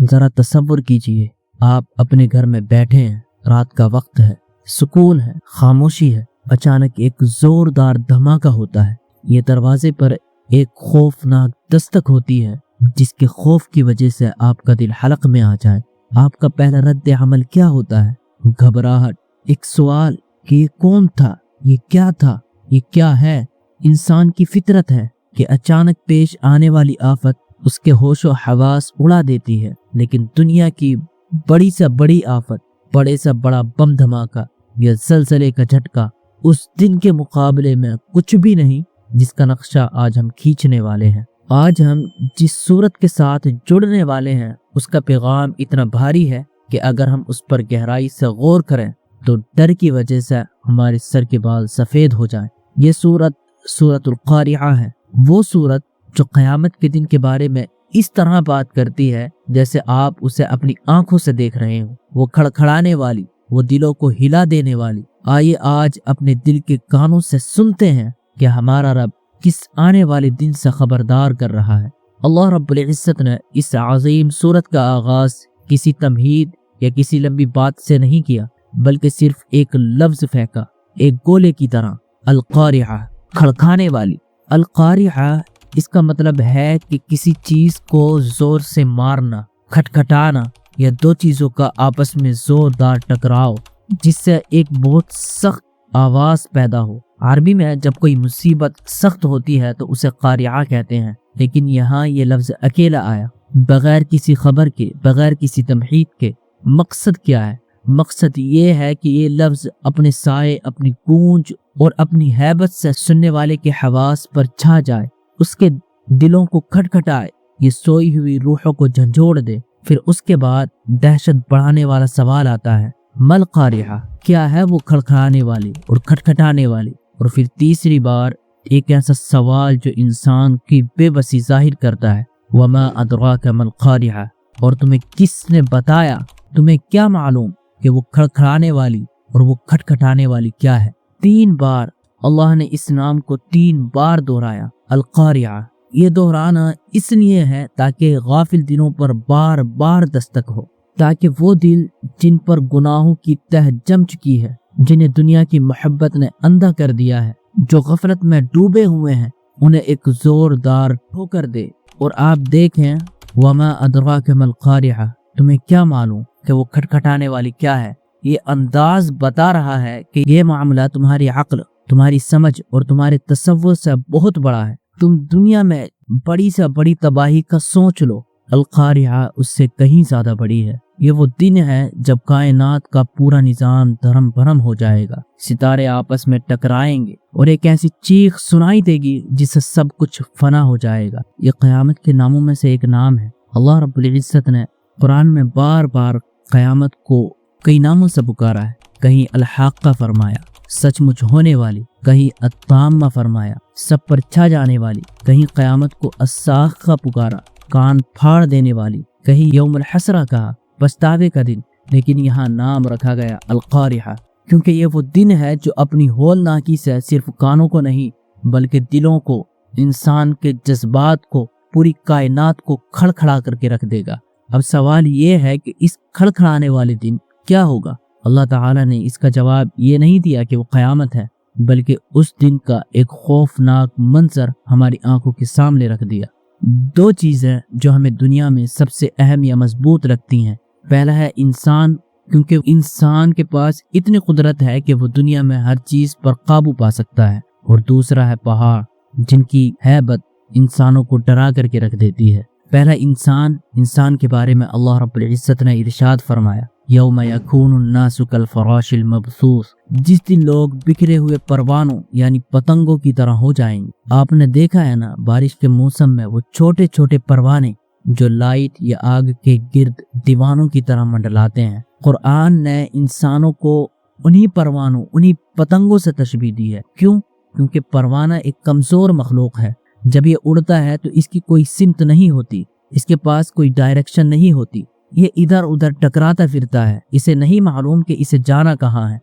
ذرا تصور کیجئے، آپ اپنے گھر میں بیٹھے ہیں، رات کا وقت ہے، سکون ہے، خاموشی ہے، اچانک ایک زوردار دھماکہ ہوتا ہے۔ یہ دروازے پر ایک خوفناک دستک ہوتی ہے جس کے خوف کی وجہ سے آپ کا دل حلق میں آ جائے۔ آپ کا پہلا رد عمل کیا ہوتا ہے؟ گھبراہٹ، ایک سوال کہ یہ کون تھا، یہ کیا تھا، یہ کیا ہے؟ انسان کی فطرت ہے کہ اچانک پیش آنے والی آفت اس کے ہوش و حواس اڑا دیتی ہے، لیکن دنیا کی بڑی سے بڑی آفت، بڑے سے بڑا بم دھماکہ یا زلزلے کا جھٹکا اس دن کے مقابلے میں کچھ بھی نہیں جس کا نقشہ آج ہم کھینچنے والے ہیں۔ آج ہم جس صورت کے ساتھ جڑنے والے ہیں اس کا پیغام اتنا بھاری ہے کہ اگر ہم اس پر گہرائی سے غور کریں تو ڈر کی وجہ سے ہمارے سر کے بال سفید ہو جائیں۔ یہ سورۃ القارعہ ہے، وہ سورت جو قیامت کے دن کے بارے میں اس طرح بات کرتی ہے جیسے آپ اسے اپنی آنکھوں سے دیکھ رہے ہوں، وہ کھڑکھڑانے والی، وہ دلوں کو ہلا دینے والی۔ آئیے آج اپنے دل کے کانوں سے سنتے ہیں کہ ہمارا رب کس آنے والے دن سے خبردار کر رہا ہے۔ اللہ رب العزت نے اس عظیم سورت کا آغاز کسی تمہید یا کسی لمبی بات سے نہیں کیا، بلکہ صرف ایک لفظ پھینکا، ایک گولے کی طرح، القارعہ، کھڑکھانے والی۔ القارعہ اس کا مطلب ہے کہ کسی چیز کو زور سے مارنا، کھٹکھٹانا یا دو چیزوں کا آپس میں زوردار ٹکراؤ جس سے ایک بہت سخت آواز پیدا ہو۔ عربی میں جب کوئی مصیبت سخت ہوتی ہے تو اسے قارعہ کہتے ہیں، لیکن یہاں یہ لفظ اکیلا آیا، بغیر کسی خبر کے، بغیر کسی تمہید کے۔ مقصد کیا ہے؟ مقصد یہ ہے کہ یہ لفظ اپنے سائے، اپنی گونج اور اپنی ہیبت سے سننے والے کے حواس پر چھا جائے، اس کے دلوں کو کھٹکھٹائے، یہ سوئی ہوئی روحوں کو جھنجھوڑ دے۔ پھر اس کے بعد دہشت بڑھانے والا سوال آتا ہے، مل قارعہ، کیا ہے وہ کھڑکھڑانے والی اور کھٹکھٹانے والی؟ اور پھر تیسری بار ایک ایسا سوال جو انسان کی بے بسی ظاہر کرتا ہے، وما ادراک مل قارعہ، اور تمہیں کس نے بتایا، تمہیں کیا معلوم کہ وہ کھڑکھڑانے والی اور وہ کھٹکھٹانے والی کیا ہے؟ 3 بار اللہ نے اس نام کو 3 بار دہرایا، القارعہ۔ یہ دہرانا اس لیے ہے تاکہ غافل دلوں پر بار بار دستک ہو، تاکہ وہ دل جن پر گناہوں کی تہ جم چکی ہے، جنہیں دنیا کی محبت نے اندھا کر دیا ہے، جو غفلت میں ڈوبے ہوئے ہیں، انہیں ایک زوردار ٹھوکر دے اور آپ دیکھیں، وما ادراک ما القارعہ، تمہیں کیا معلوم کہ وہ کھٹکھٹانے والی کیا ہے؟ یہ انداز بتا رہا ہے کہ یہ معاملہ تمہاری عقل، تمہاری سمجھ اور تمہارے تصور سے بہت بڑا ہے۔ تم دنیا میں بڑی سے بڑی تباہی کا سوچ لو، القارعہ اس سے کہیں زیادہ بڑی ہے۔ یہ وہ دن ہے جب کائنات کا پورا نظام دھرم بھرم ہو جائے گا، ستارے آپس میں ٹکرائیں گے اور ایک ایسی چیخ سنائی دے گی جس سے سب کچھ فنا ہو جائے گا۔ یہ قیامت کے ناموں میں سے ایک نام ہے۔ اللہ رب العزت نے قرآن میں بار بار قیامت کو کئی ناموں سے پکارا ہے، کہیں الحاقہ فرمایا، سچ مچ ہونے والی، کہیں الطامہ فرمایا، سب پر چھا جانے والی، کہیں قیامت کو الساخہ پکارا، کان پھاڑ دینے والی، کہیں یوم الحسرہ کہا، پچھتاوے کا دن، لیکن یہاں نام رکھا گیا القارعہ، کیونکہ یہ وہ دن ہے جو اپنی ہولناکی سے صرف کانوں کو نہیں بلکہ دلوں کو، انسان کے جذبات کو، پوری کائنات کو کھڑکھڑا کر کے رکھ دے گا۔ اب سوال یہ ہے کہ اس کھڑکھڑانے والے دن کیا ہوگا؟ اللہ تعالیٰ نے اس کا جواب یہ نہیں دیا کہ وہ قیامت ہے، بلکہ اس دن کا ایک خوفناک منظر ہماری آنکھوں کے سامنے رکھ دیا۔ 2 چیزیں جو ہمیں دنیا میں سب سے اہم یا مضبوط رکھتی ہیں، پہلا ہے انسان، کیونکہ انسان کے پاس اتنی قدرت ہے کہ وہ دنیا میں ہر چیز پر قابو پا سکتا ہے، اور دوسرا ہے پہاڑ، جن کی ہیبت انسانوں کو ڈرا کر کے رکھ دیتی ہے۔ پہلا انسان کے بارے میں اللہ رب العزت نے ارشاد فرمایا، یوم یکون الناس کالفراش المبثوث، جس دن لوگ بکھرے ہوئے پروانوں یعنی پتنگوں کی طرح ہو جائیں گے۔ آپ نے دیکھا ہے نا، بارش کے موسم میں وہ چھوٹے چھوٹے پروانے جو لائٹ یا آگ کے گرد دیوانوں کی طرح منڈلاتے ہیں۔ قرآن نے انسانوں کو انہی پروانوں، انہی پتنگوں سے تشبیہ دی ہے۔ کیوں؟ کیونکہ پروانہ ایک کمزور مخلوق ہے، جب یہ اڑتا ہے تو اس کی کوئی سمت نہیں ہوتی، اس کے پاس کوئی ڈائریکشن نہیں ہوتی، یہ ادھر ادھر ٹکراتا پھرتا ہے، اسے نہیں معلوم کہ اسے جانا کہاں ہے۔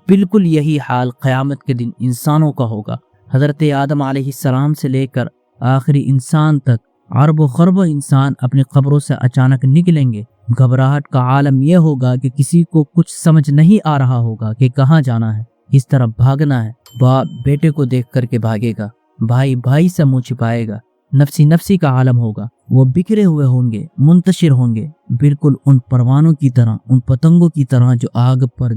بالکل یہی حال قیامت کے دن انسانوں کا ہوگا۔ حضرت آدم علیہ السلام سے لے کر آخری انسان تک اربوں خربوں انسان اپنی قبروں سے اچانک نکلیں گے۔ گھبراہٹ کا عالم یہ ہوگا کہ کسی کو کچھ سمجھ نہیں آ رہا ہوگا کہ کہاں جانا ہے، کس طرف بھاگنا ہے۔ باپ بیٹے کو دیکھ کر کے بھاگے گا، بھائی بھائی سے منہ چھپائے گا، نفسی نفسی کا عالم ہوگا۔ وہ بکھرے ہوئے ہوں گے، منتشر ہوں گے، بالکل ان پروانوں کی طرح، ان پتنگوں کی طرح جو آگ پر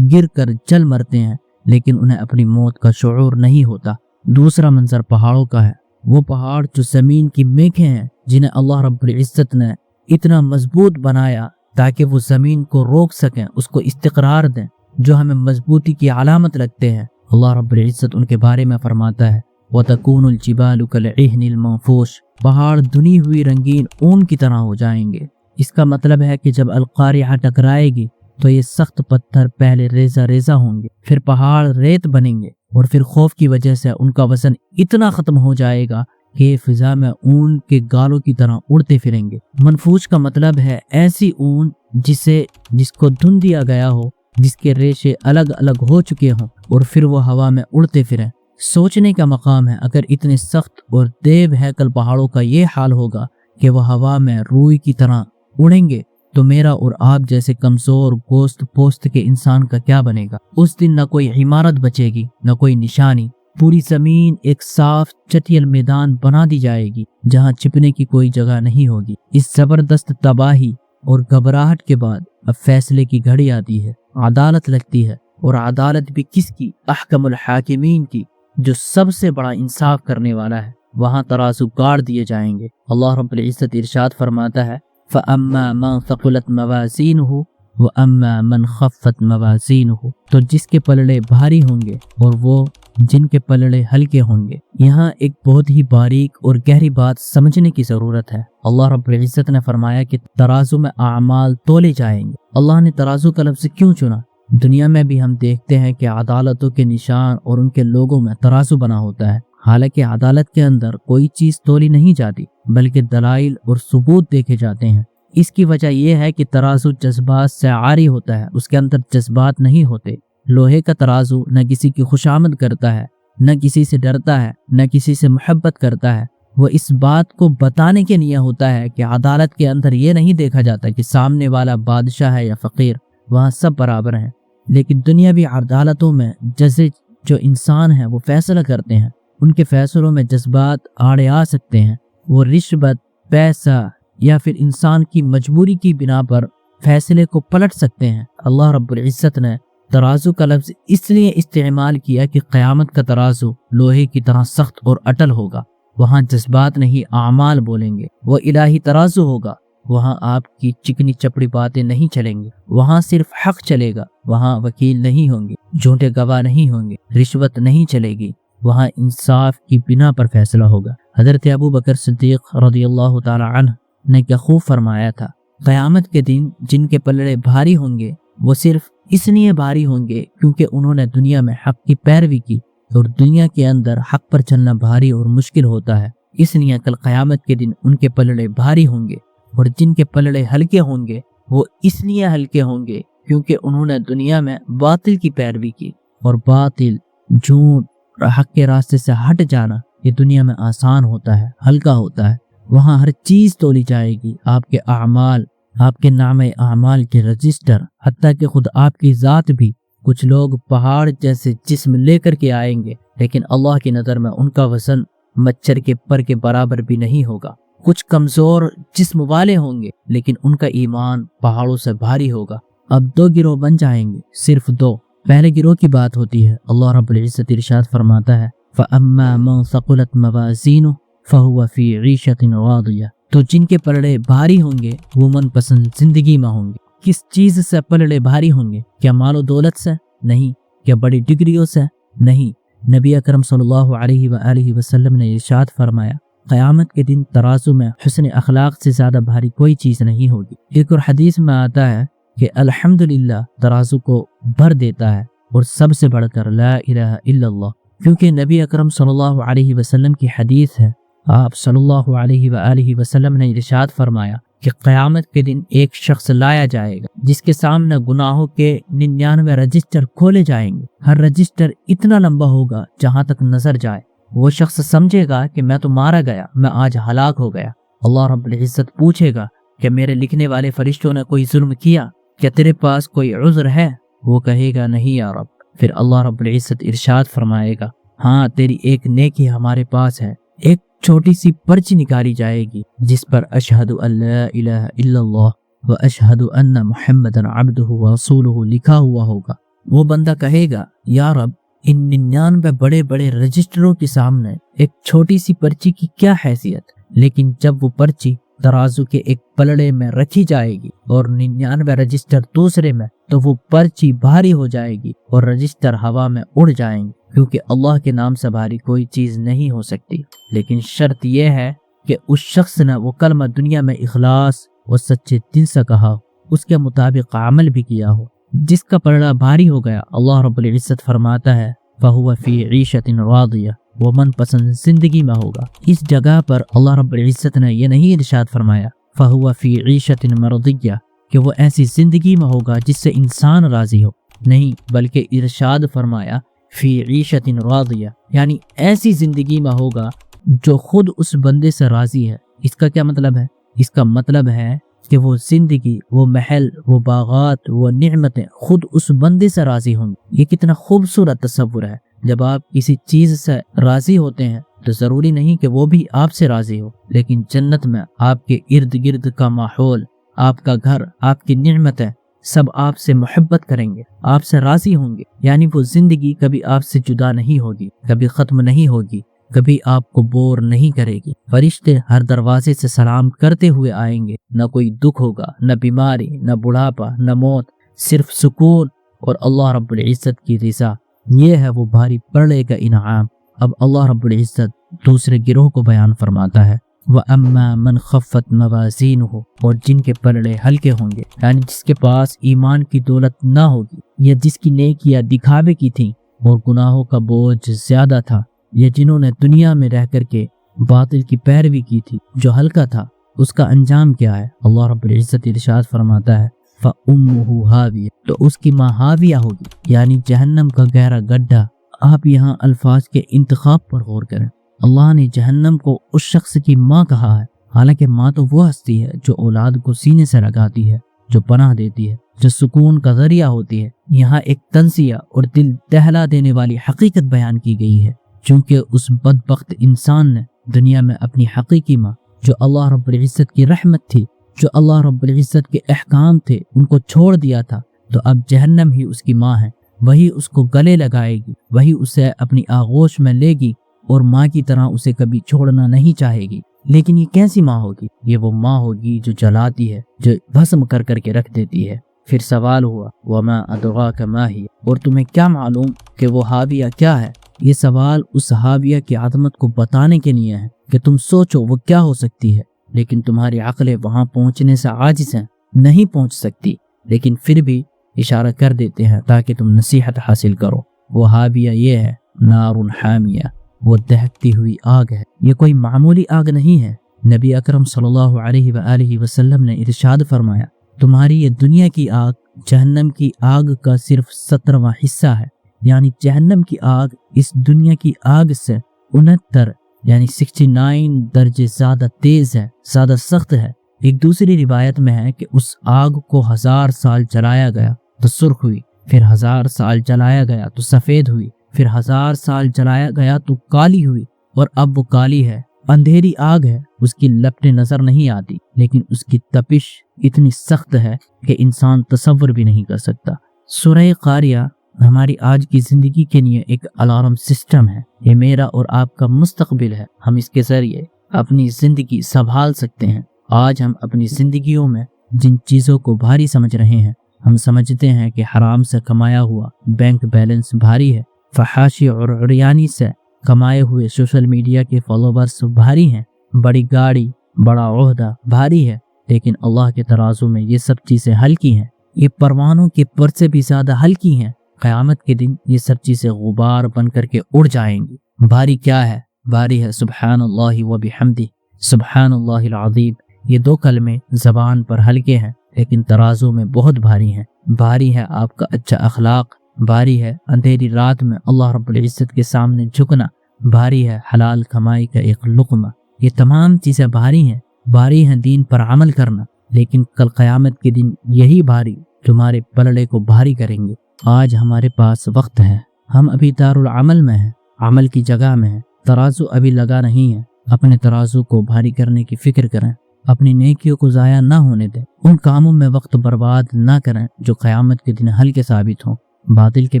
گر کر جل مرتے ہیں لیکن انہیں اپنی موت کا شعور نہیں ہوتا۔ دوسرا منظر پہاڑوں کا ہے، وہ پہاڑ جو زمین کی میخیں ہیں، جنہیں اللہ رب العزت نے اتنا مضبوط بنایا تاکہ وہ زمین کو روک سکیں، اس کو استقرار دیں، جو ہمیں مضبوطی کی علامت لگتے ہیں۔ اللہ رب العزت ان کے بارے میں فرماتا ہے وَتَكُونُ الْجِبَالُ كَالْعِهْنِ الْمَنْفُوشِ، پہاڑ دھنی ہوئی رنگین اون کی طرح ہو جائیں گے۔ اس کا مطلب ہے کہ جب القاریہ ٹکرائے گی تو یہ سخت پتھر پہلے ریزہ ریزہ ہوں گے، پھر پہاڑ ریت بنیں گے، اور پھر خوف کی وجہ سے ان کا وزن اتنا ختم ہو جائے گا کہ یہ فضا میں اون کے گالوں کی طرح اڑتے پھریں گے۔ منفوش کا مطلب ہے ایسی اون جس کو دھن دیا گیا ہو، جس کے ریشے الگ الگ ہو چکے ہوں اور پھر وہ ہوا میں اڑتے پھریں۔ سوچنے کا مقام ہے، اگر اتنے سخت اور دیو ہیکل پہاڑوں کا یہ حال ہوگا کہ وہ ہوا میں روئی کی طرح اڑیں گے، تو میرا اور آپ جیسے کمزور گوشت پوست کے انسان کا کیا بنے گا؟ اس دن نہ کوئی عمارت بچے گی، نہ کوئی نشانی، پوری زمین ایک صاف چٹیل میدان بنا دی جائے گی جہاں چھپنے کی کوئی جگہ نہیں ہوگی۔ اس زبردست تباہی اور گھبراہٹ کے بعد اب فیصلے کی گھڑی آتی ہے، عدالت لگتی ہے، اور عدالت بھی کس کی؟ احکم الحاکمین کی، جو سب سے بڑا انصاف کرنے والا ہے۔ وہاں ترازو گاڑ دیے جائیں گے۔ اللہ رب العزت ارشاد فرماتا ہے فَأَمَّا مَنْ ثَقُلَتْ مَوَازِينُهُ وَأَمَّا مَنْ خَفَّتْ مَوَازِينُهُ، تو جس کے پلڑے بھاری ہوں گے اور وہ جن کے پلڑے ہلکے ہوں گے۔ یہاں ایک بہت ہی باریک اور گہری بات سمجھنے کی ضرورت ہے۔ اللہ رب العزت نے فرمایا کہ ترازو میں اعمال تولے جائیں گے۔ اللہ نے ترازو کا لفظ کیوں چنا؟ دنیا میں بھی ہم دیکھتے ہیں کہ عدالتوں کے نشان اور ان کے لوگوں میں ترازو بنا ہوتا ہے، حالانکہ عدالت کے اندر کوئی چیز تولی نہیں جاتی بلکہ دلائل اور ثبوت دیکھے جاتے ہیں۔ اس کی وجہ یہ ہے کہ ترازو جذبات سے عاری ہوتا ہے، اس کے اندر جذبات نہیں ہوتے۔ لوہے کا ترازو نہ کسی کی خوشامد کرتا ہے، نہ کسی سے ڈرتا ہے، نہ کسی سے محبت کرتا ہے۔ وہ اس بات کو بتانے کے لیے ہوتا ہے کہ عدالت کے اندر یہ نہیں دیکھا جاتا کہ سامنے والا بادشاہ ہے یا فقیر، وہاں سب برابر ہیں۔ لیکن دنیاوی عدالتوں میں جج جو انسان ہیں وہ فیصلہ کرتے ہیں، ان کے فیصلوں میں جذبات آڑے آ سکتے ہیں۔ وہ رشوت، پیسہ یا پھر انسان کی مجبوری کی بنا پر فیصلے کو پلٹ سکتے ہیں۔ اللہ رب العزت نے ترازو کا لفظ اس لیے استعمال کیا کہ قیامت کا ترازو لوہے کی طرح سخت اور اٹل ہوگا۔ وہاں جذبات نہیں اعمال بولیں گے۔ وہ الہی ترازو ہوگا، وہاں آپ کی چکنی چپڑی باتیں نہیں چلیں گی، وہاں صرف حق چلے گا۔ وہاں وکیل نہیں ہوں گے، جھوٹے گواہ نہیں ہوں گے، رشوت نہیں چلے گی، وہاں انصاف کی بنا پر فیصلہ ہوگا۔ حضرت ابو بکر صدیق رضی اللہ تعالی عنہ نے کیا خوب فرمایا تھا، قیامت کے دن جن کے پلڑے بھاری ہوں گے وہ صرف اس لیے بھاری ہوں گے کیونکہ انہوں نے دنیا میں حق کی پیروی کی، اور دنیا کے اندر حق پر چلنا بھاری اور مشکل ہوتا ہے، اس لیے کل قیامت کے دن ان کے پلڑے بھاری ہوں گے۔ اور جن کے پلڑے ہلکے ہوں گے وہ اس لیے ہلکے ہوں گے کیونکہ انہوں نے دنیا میں باطل کی پیروی کی، اور باطل، جھوٹ اور حق کے راستے سے ہٹ جانا یہ دنیا میں آسان ہوتا ہے، ہلکا ہوتا ہے۔ وہاں ہر چیز تولی جائے گی، آپ کے اعمال، آپ کے نامہ اعمال کے رجسٹر، حتیٰ کہ خود آپ کی ذات بھی۔ کچھ لوگ پہاڑ جیسے جسم لے کر کے آئیں گے لیکن اللہ کی نظر میں ان کا وزن مچھر کے پر کے برابر بھی نہیں ہوگا۔ کچھ کمزور جسم والے ہوں گے لیکن ان کا ایمان پہاڑوں سے بھاری ہوگا۔ اب دو گروہ بن جائیں گے، صرف دو۔ پہلے گروہ کی بات ہوتی ہے، اللہ رب العزت ارشاد فرماتا ہے فَأَمَّا مَنْ ثَقُلَتْ مَوَازِينُهُ فَهُوَ فِي عِيشَةٍ رَاضِيَةٍ، تو جن کے پلڑے بھاری ہوں گے وہ من پسند زندگی میں ہوں گے۔ کس چیز سے پلڑے بھاری ہوں گے؟ کیا مال و دولت سے؟ نہیں۔ کیا بڑی ڈگریوں سے؟ نہیں۔ نبی اکرم صلی اللہ علیہ وآلہ وسلم نے ارشاد فرمایا قیامت کے دن ترازو میں حسن اخلاق سے زیادہ بھاری کوئی چیز نہیں ہوگی۔ ایک اور حدیث میں آتا ہے کہ الحمدللہ ترازو کو بھر دیتا ہے، اور سب سے بڑھ کر لا الہ الا اللہ، کیونکہ نبی اکرم صلی اللہ علیہ وسلم کی حدیث ہے۔ آپ صلی اللہ علیہ وآلہ وسلم نے ارشاد فرمایا کہ قیامت کے دن ایک شخص لایا جائے گا جس کے سامنے گناہوں کے 99 رجسٹر کھولے جائیں گے۔ ہر رجسٹر اتنا لمبا ہوگا جہاں تک نظر جائے۔ وہ شخص سمجھے گا کہ میں تو مارا گیا، میں آج ہلاک ہو گیا، اللہ رب العزت پوچھے گا کہ میرے لکھنے والے فرشتوں نے کوئی ظلم کیا؟ کیا تیرے پاس کوئی عذر ہے؟ وہ کہے گا نہیں یا رب۔ پھر اللہ رب العزت ارشاد فرمائے گا ہاں تیری ایک نیکی ہمارے پاس ہے۔ ایک چھوٹی سی پرچی نکالی جائے گی جس پر اشہد ان لا الہ الا اللہ و اشہد ان محمد عبدہ و رسولہ لکھا ہوا ہوگا۔ وہ بندہ کہے گا یا رب ان 99 بڑے بڑے رجسٹروں کے سامنے ایک چھوٹی سی پرچی کی کیا حیثیت؟ لیکن جب وہ پرچی ترازو کے ایک پلڑے میں رکھی جائے گی اور 99 رجسٹر دوسرے میں، تو وہ پرچی بھاری ہو جائے گی اور رجسٹر ہوا میں اڑ جائیں گے، کیونکہ اللہ کے نام سے بھاری کوئی چیز نہیں ہو سکتی۔ لیکن شرط یہ ہے کہ اس شخص نے وہ کلمہ دنیا میں اخلاص اور سچے دل سے کہا ہو، اس کے مطابق عمل بھی کیا ہو۔ جس کا پلڑا بھاری ہو گیا، اللہ رب العزت فرماتا ہے فَهُوَ فِي عِيشَةٍ رَاضِيَةٍ، وہ من پسند زندگی میں ہوگا۔ اس جگہ پر اللہ رب العزت نے یہ نہیں ارشاد فرمایا فَهُوَ فِي عِيشَةٍ مَرْضِيَّةٍ کہ وہ ایسی زندگی میں ہوگا جس سے انسان راضی ہو، نہیں، بلکہ ارشاد فرمایا فی عیشت راضیہ، یعنی ایسی زندگی میں ہوگا جو خود اس بندے سے راضی ہے۔ اس کا کیا مطلب ہے؟ اس کا مطلب ہے کہ وہ زندگی، وہ محل، وہ باغات، وہ نعمتیں خود اس بندے سے راضی ہوں گی۔ یہ کتنا خوبصورت تصور ہے۔ جب آپ کسی چیز سے راضی ہوتے ہیں تو ضروری نہیں کہ وہ بھی آپ سے راضی ہو، لیکن جنت میں آپ کے ارد گرد کا ماحول، آپ کا گھر، آپ کی نعمتیں سب آپ سے محبت کریں گے، آپ سے راضی ہوں گے۔ یعنی وہ زندگی کبھی آپ سے جدا نہیں ہوگی، کبھی ختم نہیں ہوگی، کبھی آپ کو بور نہیں کرے گی۔ فرشتے ہر دروازے سے سلام کرتے ہوئے آئیں گے، نہ کوئی دکھ ہوگا، نہ بیماری، نہ بڑھاپا، نہ موت، صرف سکون اور اللہ رب العزت کی رضا۔ یہ ہے وہ بھاری پلڑے کا انعام۔ اب اللہ رب العزت دوسرے گروہ کو بیان فرماتا ہے وَأَمَّا مَنْ خَفَّتْ مَوَازِينُهُ، اور جن کے پلڑے ہلکے ہوں گے، یعنی جس کے پاس ایمان کی دولت نہ ہوگی، یا جس کی نیکیاں دکھاوے کی تھیں اور گناہوں کا بوجھ زیادہ تھا، یا جنہوں نے دنیا میں رہ کر کے باطل کی پیروی کی تھی جو ہلکا تھا، اس کا انجام کیا ہے؟ اللہ رب العزت ارشاد فرماتا ہے فَأُمُّهُ هَاوِيَةٌ، تو اس کی ماں ہاویہ ہوگی، یعنی جہنم کا گہرا گڈھا۔ آپ یہاں الفاظ کے انتخاب پر غور کریں۔ اللہ نے جہنم کو اس شخص کی ماں کہا ہے، حالانکہ ماں تو وہ ہستی ہے جو اولاد کو سینے سے لگاتی ہے، جو پناہ دیتی ہے، جو سکون کا ذریعہ ہوتی ہے۔ یہاں ایک تنزیہ اور دل دہلا دینے والی حقیقت بیان کی گئی ہے، چونکہ اس بدبخت انسان نے دنیا میں اپنی حقیقی ماں، جو اللہ رب العزت کی رحمت تھی، جو اللہ رب العزت کے احکام تھے، ان کو چھوڑ دیا تھا، تو اب جہنم ہی اس کی ماں ہے، وہی اس کو گلے لگائے گی، وہی اسے اپنی آغوش میں لے گی اور ماں کی طرح اسے کبھی چھوڑنا نہیں چاہے گی۔ لیکن یہ کیسی ماں ہوگی؟ یہ وہ ماں ہوگی جو جلاتی ہے، جو بھسم کر کر کے رکھ دیتی ہے۔ پھر سوال ہوا وما ادراک ما ہی، اور تمہیں کیا معلوم کہ وہ ہاویہ کیا ہے؟ یہ سوال اس ہاویہ کی عظمت کو بتانے کے لیے ہے کہ تم سوچو وہ کیا ہو سکتی ہے، لیکن تمہاری عقلیں وہاں پہنچنے سے عاجز ہیں، نہیں پہنچ سکتی، لیکن پھر بھی اشارہ کر دیتے ہیں تاکہ تم نصیحت حاصل کرو۔ وہ ہاویہ یہ ہے نار حامیہ، وہ دہکتی ہوئی آگ ہے۔ یہ کوئی معمولی آگ نہیں ہے۔ نبی اکرم صلی اللہ علیہ وآلہ وسلم نے ارشاد فرمایا تمہاری یہ دنیا کی آگ جہنم کی آگ کا صرف 17واں حصہ ہے، یعنی جہنم کی آگ اس دنیا کی آگ سے 69 یعنی 69 درجے زیادہ تیز ہے، زیادہ سخت ہے۔ ایک دوسری روایت میں ہے کہ اس آگ کو 1000 سال جلایا گیا تو سرخ ہوئی، پھر 1000 سال جلایا گیا تو سفید ہوئی، پھر 1000 سال جلایا گیا تو کالی ہوئی، اور اب وہ کالی ہے، اندھیری آگ ہے۔ اس کی لپٹیں نظر نہیں آتی، لیکن اس کی تپش اتنی سخت ہے کہ انسان تصور بھی نہیں کر سکتا۔ سورہ قاریہ ہماری آج کی زندگی کے لیے ایک الارم سسٹم ہے۔ یہ میرا اور آپ کا مستقبل ہے۔ ہم اس کے ذریعے اپنی زندگی سنبھال سکتے ہیں۔ آج ہم اپنی زندگیوں میں جن چیزوں کو بھاری سمجھ رہے ہیں، ہم سمجھتے ہیں کہ حرام سے کمایا ہوا بینک بیلنس بھاری ہے، فحاشی اور عریانی سے کمائے ہوئے سوشل میڈیا کے فالوورز بھاری ہیں، بڑی گاڑی، بڑا عہدہ بھاری ہے، لیکن اللہ کے ترازو میں یہ سب چیزیں ہلکی ہیں۔ یہ پروانوں کے پر سے بھی زیادہ ہلکی ہیں۔ قیامت کے دن یہ سب چیزیں غبار بن کر کے اڑ جائیں گی۔ بھاری کیا ہے؟ بھاری ہے سبحان اللہ و بحمدہ، سبحان اللہ العظیم۔ یہ دو کلمے زبان پر ہلکے ہیں لیکن ترازو میں بہت بھاری ہیں۔ بھاری ہے آپ کا اچھا اخلاق، بھاری ہے اندھیری رات میں اللہ رب العزت کے سامنے جھکنا، بھاری ہے حلال کمائی کا ایک لقمہ۔ یہ تمام چیزیں بھاری ہیں، باری ہے دین پر عمل کرنا، لیکن کل قیامت کے دن یہی باری تمہارے پلڑے کو بھاری کریں گے۔ آج ہمارے پاس وقت ہے، ہم ابھی دارالعمل میں ہیں، عمل کی جگہ میں ہیں، ترازو ابھی لگا نہیں ہے۔ اپنے ترازو کو بھاری کرنے کی فکر کریں، اپنی نیکیوں کو ضائع نہ ہونے دیں، ان کاموں میں وقت برباد نہ کریں جو قیامت کے دن ہلکے ثابت ہوں۔ باطل کے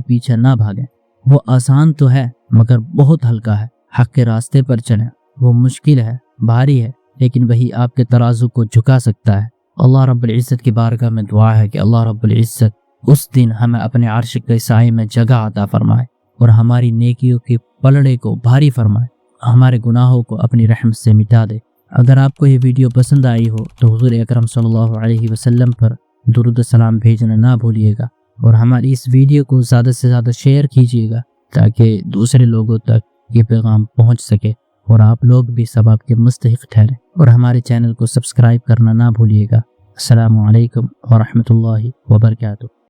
پیچھے نہ بھاگیں، وہ آسان تو ہے مگر بہت ہلکا ہے۔ حق کے راستے پر چلیں، وہ مشکل ہے، بھاری ہے، لیکن وہی آپ کے ترازو کو جھکا سکتا ہے۔ اللہ رب العزت کی بارگاہ میں دعا ہے کہ اللہ رب العزت اس دن ہمیں اپنے عرش کے سائے میں جگہ عطا فرمائے اور ہماری نیکیوں کے پلڑے کو بھاری فرمائے، ہمارے گناہوں کو اپنی رحمت سے مٹا دے۔ اگر آپ کو یہ ویڈیو پسند آئی ہو تو حضور اکرم صلی اللہ علیہ وسلم پر درود و سلام بھیجنا نہ بھولیے گا، اور ہماری اس ویڈیو کو زیادہ سے زیادہ شیئر کیجیے گا تاکہ دوسرے لوگوں تک یہ پیغام پہنچ سکے اور آپ لوگ بھی ثواب کے مستحق ٹھہریں، اور ہمارے چینل کو سبسکرائب کرنا نہ بھولیے گا۔ السلام علیکم ورحمۃ اللہ وبرکاتہ۔